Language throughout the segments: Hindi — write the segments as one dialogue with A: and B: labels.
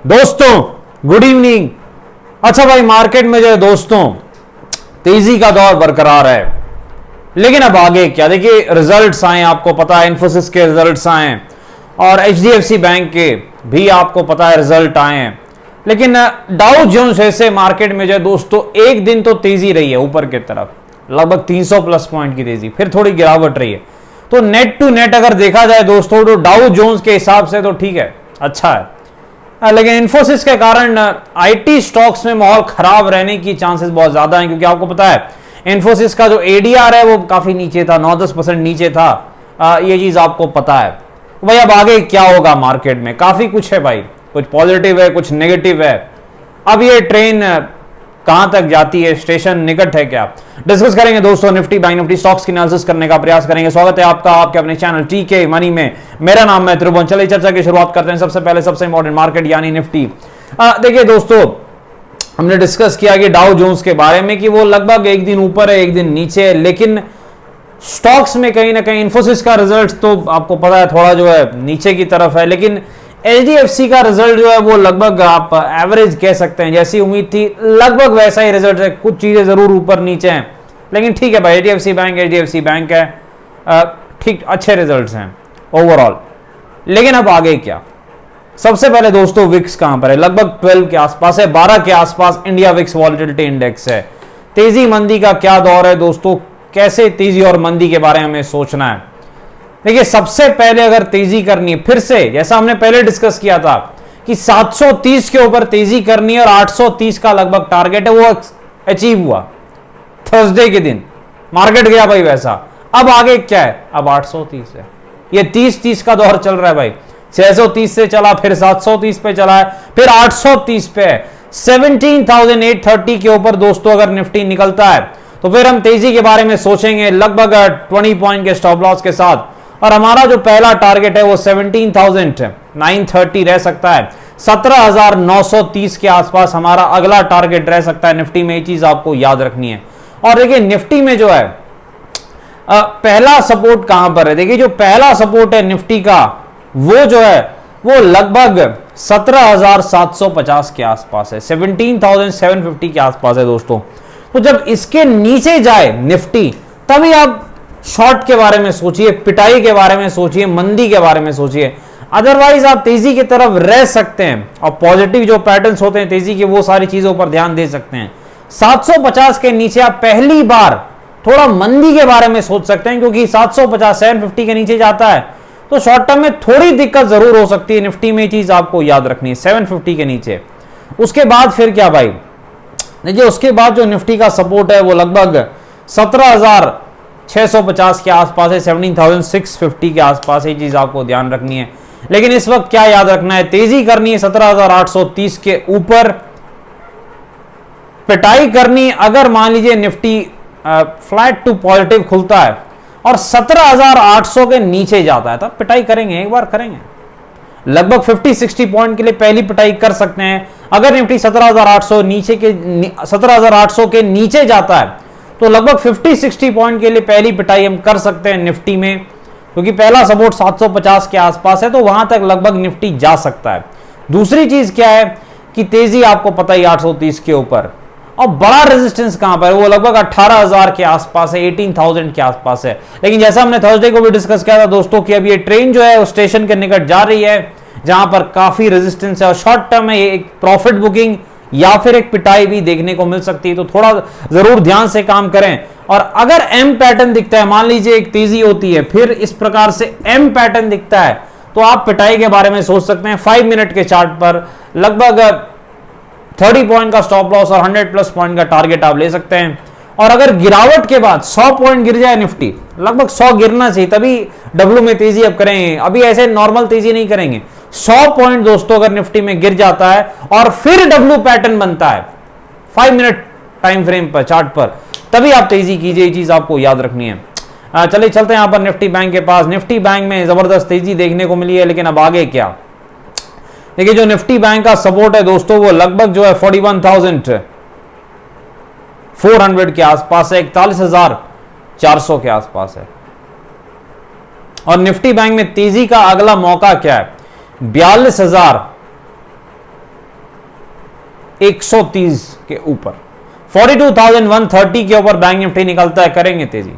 A: दोस्तों गुड इवनिंग। अच्छा भाई, मार्केट में जो है दोस्तों तेजी का दौर बरकरार है, लेकिन अब आगे क्या? देखिए रिजल्ट्स आए, आपको पता है इन्फोसिस के रिजल्ट्स आए और एचडीएफसी बैंक के भी आपको पता है रिजल्ट आए हैं। लेकिन डाउ जोन्स ऐसे मार्केट में जो है दोस्तों एक दिन तो तेजी रही है ऊपर की तरफ, लगभग 300 प्लस पॉइंट की तेजी, फिर थोड़ी गिरावट रही है। तो नेट टू नेट अगर देखा जाए दोस्तों तो डाउ जोन्स के हिसाब से तो ठीक है, अच्छा है। लेकिन इन्फोसिस के कारण आईटी स्टॉक्स में माहौल खराब रहने की चांसेस बहुत ज्यादा हैं, क्योंकि आपको पता है इन्फोसिस का जो एडीआर है वो काफी नीचे था, 9-10% नीचे था। ये चीज आपको पता है भाई। अब आगे क्या होगा मार्केट में? काफी कुछ है भाई, कुछ पॉजिटिव है, कुछ नेगेटिव है। अब ये ट्रेन कहां तक जाती है, स्टेशन निकट है क्या, डिस्कस करेंगे दोस्तों। निफ्टी बैंक निफ्टी स्टॉक्स की एनालिसिस करने का प्रयास करेंगे। स्वागत है आपका आपके अपने चैनल टीके मनी में। मेरा नाम है त्रिभुवन। चलिए चर्चा की शुरुआत करते हैं। सबसे पहले सबसे इंपॉर्टेंट मार्केट यानी निफ्टी। देखिए दोस्तों, हमने डिस्कस किया कि डाउ जोन्स के बारे में कि वो लगभग एक दिन ऊपर है एक दिन नीचे है, लेकिन स्टॉक्स में कहीं ना कहीं इन्फोसिस का रिजल्ट तो आपको पता है थोड़ा जो है नीचे की तरफ है, लेकिन एचडीएफसी का रिजल्ट जो है वो लगभग आप एवरेज कह सकते हैं, जैसी उम्मीद थी लगभग वैसा ही रिजल्ट है। कुछ चीजें जरूर ऊपर नीचे हैं, लेकिन ठीक है भाई, एचडीएफसी बैंक है, ठीक अच्छे रिजल्ट्स हैं ओवरऑल। लेकिन अब आगे क्या? सबसे पहले दोस्तों विक्स कहां पर है? लगभग 12 के आसपास है, 12 के आसपास इंडिया विक्स वॉलेटिलिटी इंडेक्स है। तेजी मंदी का क्या दौर है दोस्तों? कैसे तेजी और मंदी के बारे में हमें सोचना है? देखिए सबसे पहले अगर तेजी करनी है, फिर से जैसा हमने पहले डिस्कस किया था कि 730 के ऊपर तेजी करनी है और 830 का लगभग टारगेट है, वो अचीव हुआ थर्सडे के दिन, मार्केट गया भाई वैसा। अब आगे क्या है? अब 830 है। ये 30-30 का दौर चल रहा है भाई। 630 से चला, फिर 730 पे चला है, फिर 830 पे है। 17,830 के ऊपर दोस्तों अगर निफ्टी निकलता है तो फिर हम तेजी के बारे में सोचेंगे लगभग 20 पॉइंट के स्टॉप लॉस के साथ, और हमारा जो पहला टारगेट है वो 17,930 रह सकता है। 17,930 के आसपास हमारा अगला टारगेट रह सकता है निफ्टी में। ये चीज आपको याद रखनी है। और देखिए निफ्टी में जो है पहला सपोर्ट कहां पर है? देखिए जो पहला सपोर्ट है निफ्टी का वो जो है वो लगभग 17,750 के आसपास है, 17,750 के आसपास है दोस्तों। तो जब इसके नीचे जाए निफ्टी तभी आप शॉर्ट के बारे में सोचिए, पिटाई के बारे में सोचिए, मंदी के बारे में सोचिए। अदरवाइज आप तेजी की तरफ रह सकते हैं और पॉजिटिव जो पैटर्न्स होते हैं तेजी के वो सारी चीजों पर ध्यान दे सकते हैं। 750 के नीचे आप पहली बार थोड़ा मंदी के बारे में सोच सकते हैं, क्योंकि 750 750 के नीचे जाता है तो शॉर्ट टर्म में थोड़ी दिक्कत जरूर हो सकती है निफ्टी में। चीज आपको याद रखनी है 750 के नीचे। उसके बाद फिर क्या भाई? देखिए उसके बाद जो निफ्टी का सपोर्ट है वो लगभग 17,650 के आसपास है, 17,650 के आसपास। ये चीज आपको ध्यान रखनी है। लेकिन इस वक्त क्या याद रखना है? तेजी करनी है 17,830 के ऊपर, पिटाई करनी अगर मान लीजिए निफ्टी फ्लैट टू पॉजिटिव खुलता है और 17,800 के नीचे जाता है तब पिटाई करेंगे, एक बार करेंगे। लगभग 50-60 पॉइंट के लिए पहली पिटाई कर सकते हैं। अगर निफ्टी 17,800 के नीचे जाता है तो लगभग 50-60 पॉइंट के लिए पहली पिटाई हम कर सकते हैं निफ्टी में, क्योंकि पहला सपोर्ट 750 के आसपास है, तो वहां तक लगभग निफ्टी जा सकता है। दूसरी चीज क्या है कि तेजी आपको पता ही 830 के ऊपर, और बड़ा रेजिस्टेंस कहां पर है? वो लगभग 18,000 के आसपास है, 18,000 के आसपास है। लेकिन जैसा हमने थर्सडे को भी डिस्कस किया था दोस्तों कि अब ये ट्रेन जो है वो स्टेशन के निकट जा रही है, जहां पर काफी रेजिस्टेंस है और शॉर्ट टर्म में एक प्रॉफिट बुकिंग या फिर एक पिटाई भी देखने को मिल सकती है। तो थोड़ा जरूर ध्यान से काम करें। और अगर एम पैटर्न दिखता है, मान लीजिए एक तेजी होती है फिर इस प्रकार से एम पैटर्न दिखता है, तो आप पिटाई के बारे में सोच सकते हैं। 5 मिनट के चार्ट पर लगभग 30 पॉइंट का स्टॉप लॉस और 100 प्लस पॉइंट का टारगेट आप ले सकते हैं। और अगर गिरावट के बाद 100 पॉइंट गिर जाए निफ्टी, लगभग 100 गिरना चाहिए तभी डब्ल्यू में तेजी अब करेंगे, अभी ऐसे नॉर्मल तेजी नहीं करेंगे। 100 पॉइंट दोस्तों अगर निफ्टी में गिर जाता है और फिर डब्ल्यू पैटर्न बनता है 5 मिनट टाइम फ्रेम पर चार्ट पर, तभी आप तेजी कीजिए। ये चीज आपको याद रखनी है। चलिए चलते हैं यहां पर निफ्टी बैंक के पास। निफ्टी बैंक में जबरदस्त तेजी देखने को मिली है, लेकिन अब आगे क्या? देखिए जो निफ्टी बैंक का सपोर्ट है दोस्तों वो लगभग जो है 41,400 के आसपास है, 41,400 के आसपास है। और निफ्टी बैंक में तेजी का अगला मौका क्या है? 130 के ऊपर, 42,130 के ऊपर बैंक निफ्टी निकलता है, करेंगे तेजी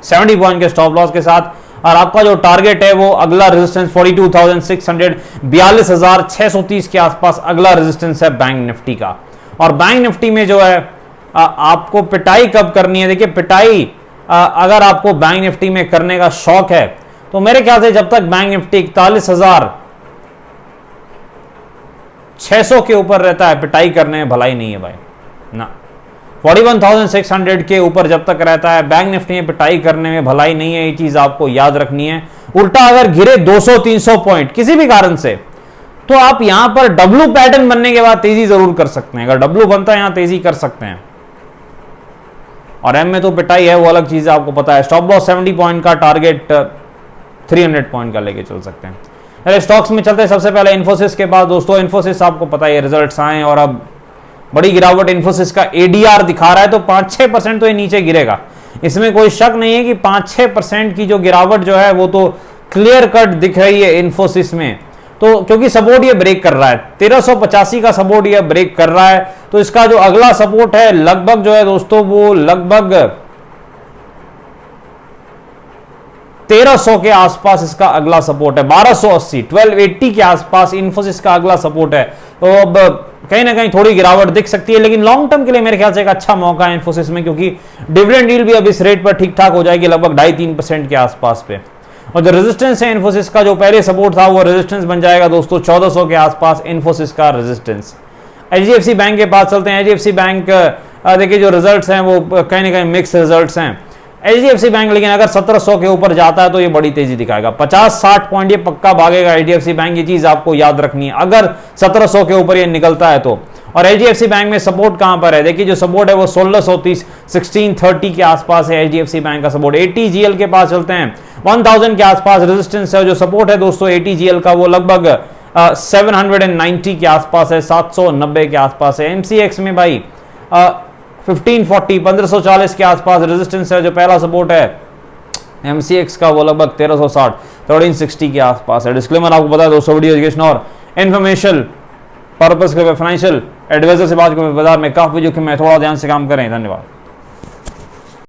A: 70 पॉइंट के स्टॉप लॉस के साथ। और आपका जो टारगेट है वो अगला रेजिस्टेंस 42,600, 42,630 के आसपास अगला रेजिस्टेंस है बैंक निफ्टी का। और बैंक निफ्टी में जो है आपको पिटाई कब करनी है, देखिए पिटाई अगर आपको बैंक निफ्टी में करने का शौक है तो मेरे ख्याल से जब तक बैंक निफ्टी 41,600 के ऊपर रहता है, पिटाई करने में भलाई नहीं है भाई ना। 41,600 के ऊपर जब तक रहता है बैंक निफ्टी में पिटाई करने में भलाई नहीं है, ये चीज आपको याद रखनी है। उल्टा अगर गिरे 200-300 पॉइंट किसी भी कारण से, तो आप यहां पर डब्लू पैटर्न बनने के बाद तेजी जरूर कर सकते हैं। अगर डब्लू बनता है यहां तेजी कर सकते हैं। और एम में तो पिटाई है, वो अलग चीज है, आपको पता है। स्टॉप लॉस 70 पॉइंट का, टारगेट 300 पॉइंट का लेके चल सकते हैं। अरे स्टॉक्स में चलते हैं, सबसे पहले इन्फोसिस के बाद दोस्तों। इन्फोसिस आपको पता है रिजल्ट्स आए और अब बड़ी गिरावट इन्फोसिस का एडीआर दिखा रहा है, तो 5-6% तो ये नीचे गिरेगा, इसमें कोई शक नहीं है कि 5-6% की जो गिरावट जो है वो तो क्लियर कट दिख रही है इन्फोसिस में। तो क्योंकि सपोर्ट ये ब्रेक कर रहा है, 1385 का सपोर्ट ये ब्रेक कर रहा है, तो इसका जो अगला सपोर्ट है लगभग जो है दोस्तों वो लगभग 1300 के आसपास इसका अगला सपोर्ट है, 1280, 1280 के आसपास इन्फोसिस का अगला सपोर्ट है। तो अब कहीं ना कहीं थोड़ी गिरावट दिख सकती है, लेकिन लॉन्ग टर्म के लिए मेरे ख्याल से एक अच्छा मौका है इन्फोसिस में, क्योंकि डिविडेंड डील भी अब इस रेट पर ठीक ठाक हो जाएगी, लगभग 2.5-3% के आसपास पे। और जो रेजिस्टेंस है इन्फोसिस का, जो पहले सपोर्ट था वो रेजिस्टेंस बन जाएगा दोस्तों 1400 के आसपास इन्फोसिस का रेजिस्टेंस। एचडीएफसी बैंक के पास चलते हैं। एचडीएफसी बैंक देखिए जो रिजल्ट्स हैं वो कहीं ना कहीं मिक्स रिजल्ट्स हैं एचडीएफसी बैंक, लेकिन अगर 1700 के ऊपर जाता है तो ये बड़ी तेजी दिखाएगा, 50-60 पॉइंट ये पक्का भागेगा एचडीएफसी बैंक, ये चीज आपको याद रखनी है अगर 1700 के ऊपर ये निकलता है तो। और एचडीएफसी बैंक में सपोर्ट कहां पर है, देखिए जो सपोर्ट है वो 1630, 1630 के आसपास है एचडीएफसी बैंक का सपोर्ट। एटीजीएल के पास चलते हैं, 1000 के आसपास रेजिस्टेंस है, जो सपोर्ट है दोस्तों एटीजीएल का वो लगभग 790 के आसपास है, 790 के आसपास है। एमसीएक्स में भाई 1540, 1540 के आसपास रेजिस्टेंस है, जो पहला सपोर्ट है एमसीएक्स का वो लगभग 1360, 1360 के आसपास है। डिस्क्लेमर आपको पता है दोस्तों, वीडियो एजुकेशन और इन्फॉर्मेशन पर्पस के फाइनेंशियल एडवाइजर से बात करें बाजार में काफी जोखिम है, थोड़ा ध्यान से काम करें। धन्यवाद।